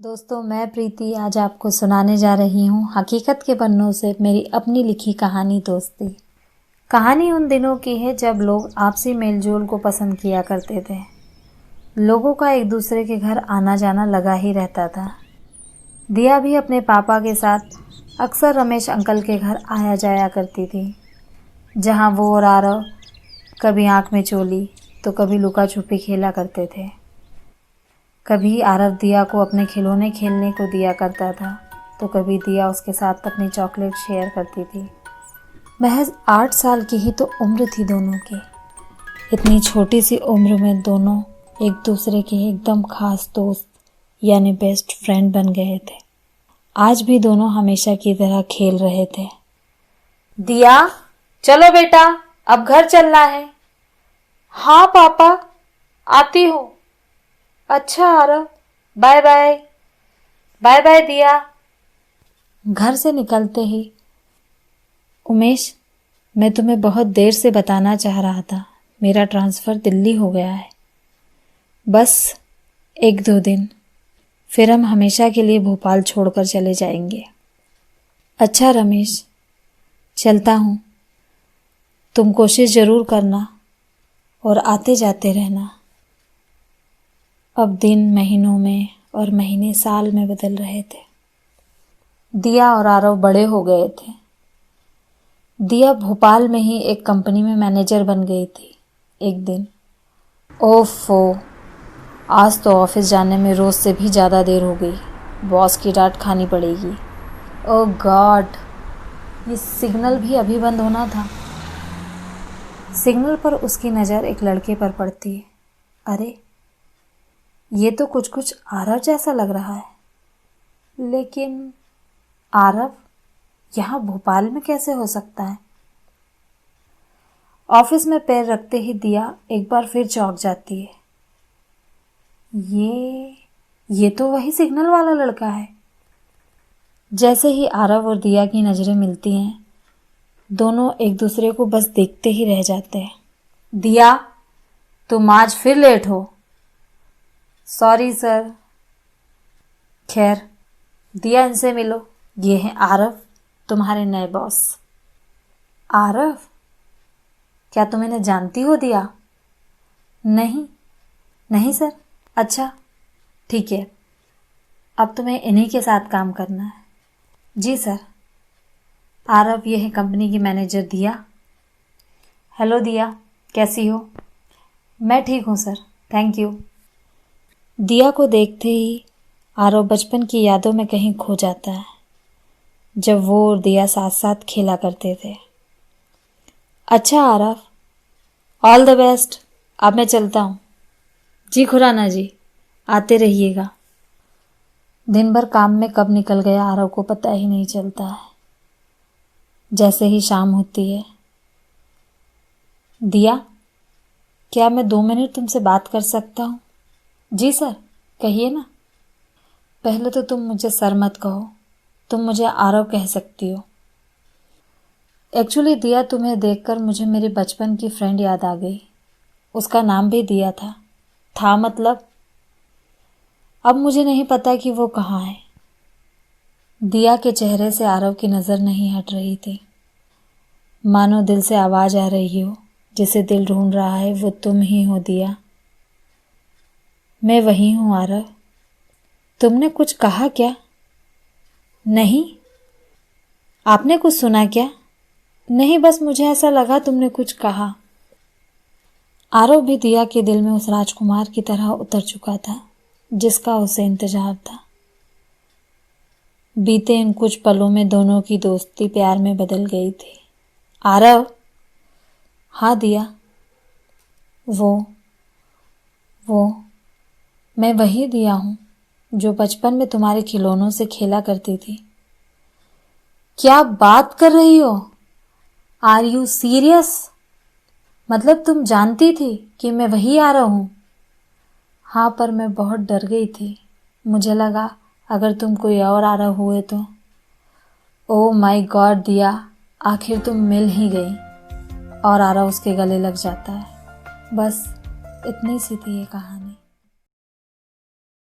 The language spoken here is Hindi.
दोस्तों, मैं प्रीति आज आपको सुनाने जा रही हूँ हकीकत के पन्नों से मेरी अपनी लिखी कहानी दोस्ती। कहानी उन दिनों की है जब लोग आपसी मेलजोल को पसंद किया करते थे। लोगों का एक दूसरे के घर आना जाना लगा ही रहता था। दिया भी अपने पापा के साथ अक्सर रमेश अंकल के घर आया जाया करती थी, जहाँ वो और आरव कभी आँख में चोली तो कभी लुका छुपी खेला करते थे। कभी आरव दिया को अपने खिलौने खेलने को दिया करता था तो कभी दिया उसके साथ अपनी चॉकलेट शेयर करती थी। महज 8 साल की ही तो उम्र थी दोनों की। इतनी छोटी सी उम्र में दोनों एक दूसरे के एकदम खास दोस्त यानी बेस्ट फ्रेंड बन गए थे। आज भी दोनों हमेशा की तरह खेल रहे थे। दिया, चलो बेटा, अब घर चलना है। हाँ पापा, आती हूँ। अच्छा Aarav, bye bye. Bye bye दिया। घर से निकलते ही, उमेश, मैं तुम्हें बहुत देर से बताना चाह रहा था, मेरा ट्रांसफ़र दिल्ली हो गया है। बस 1-2 दिन, फिर हम हमेशा के लिए भोपाल छोड़कर चले जाएंगे। अच्छा रमेश, चलता हूँ। तुम कोशिश ज़रूर करना और आते जाते रहना। अब दिन महीनों में और महीने साल में बदल रहे थे। दिया और आरव बड़े हो गए थे। दिया भोपाल में ही एक कंपनी में मैनेजर बन गई थी। एक दिन, ओफो, आज तो ऑफिस जाने में रोज़ से भी ज़्यादा देर हो गई। बॉस की डांट खानी पड़ेगी। ओह गॉड, ये सिग्नल भी अभी बंद होना था। सिग्नल पर उसकी नज़र एक लड़के पर पड़ती है। अरे, ये तो कुछ आरव जैसा लग रहा है। लेकिन आरव यहाँ भोपाल में कैसे हो सकता है? ऑफिस में पैर रखते ही दिया एक बार फिर चौंक जाती है। ये तो वही सिग्नल वाला लड़का है। जैसे ही आरव और दिया की नज़रें मिलती हैं, दोनों एक दूसरे को बस देखते ही रह जाते हैं। दिया, तुम आज फिर लेट हो। Sorry sir. खैर, दिया, इनसे मिलो। ये हैं आरव, तुम्हारे नए बॉस। आरव? क्या तुम इन्हें जानती हो दिया? नहीं सर। अच्छा, ठीक है, अब तुम्हें इन्हीं के साथ काम करना है। जी सर। आरव, ये है कंपनी की मैनेजर दिया। हेलो दिया, कैसी हो? मैं ठीक हूँ सर, थैंक यू। दिया को देखते ही आरव बचपन की यादों में कहीं खो जाता है, जब वो और दिया साथ साथ खेला करते थे। अच्छा आरव, ऑल द बेस्ट। अब मैं चलता हूँ। जी खुराना जी, आते रहिएगा। दिन भर काम में कब निकल गया आरव को पता ही नहीं चलता है। जैसे ही शाम होती है, दिया, क्या मैं 2 मिनट तुमसे बात कर सकता हूँ? जी सर, कहिए ना। पहले तो तुम मुझे सर मत कहो, तुम मुझे आरव कह सकती हो। एक्चुअली दिया, तुम्हें देखकर मुझे मेरी बचपन की फ्रेंड याद आ गई। उसका नाम भी दिया था मतलब। अब मुझे नहीं पता कि वो कहाँ है। दिया के चेहरे से आरव की नज़र नहीं हट रही थी। मानो दिल से आवाज़ आ रही हो, जिसे दिल ढूंढ रहा है वो तुम ही हो दिया। मैं वही हूँ आरव। तुमने कुछ कहा क्या? नहीं। आपने कुछ सुना क्या? नहीं, बस मुझे ऐसा लगा तुमने कुछ कहा। आरव भी दिया के दिल में उस राजकुमार की तरह उतर चुका था जिसका उसे इंतजार था। बीते इन कुछ पलों में दोनों की दोस्ती प्यार में बदल गई थी। आरव? हाँ दिया। वो मैं वही दिया हूँ जो बचपन में तुम्हारे खिलौनों से खेला करती थी। क्या बात कर रही हो? Are you serious? मतलब तुम जानती थी कि मैं वही आरव हूँ? हाँ, पर मैं बहुत डर गई थी। मुझे लगा अगर तुम कोई और आरव हुए तो। ओह माय गॉड दिया, आखिर तुम मिल ही गई। और आरव उसके गले लग जाता है। बस इतनी सी थी ये कहानी।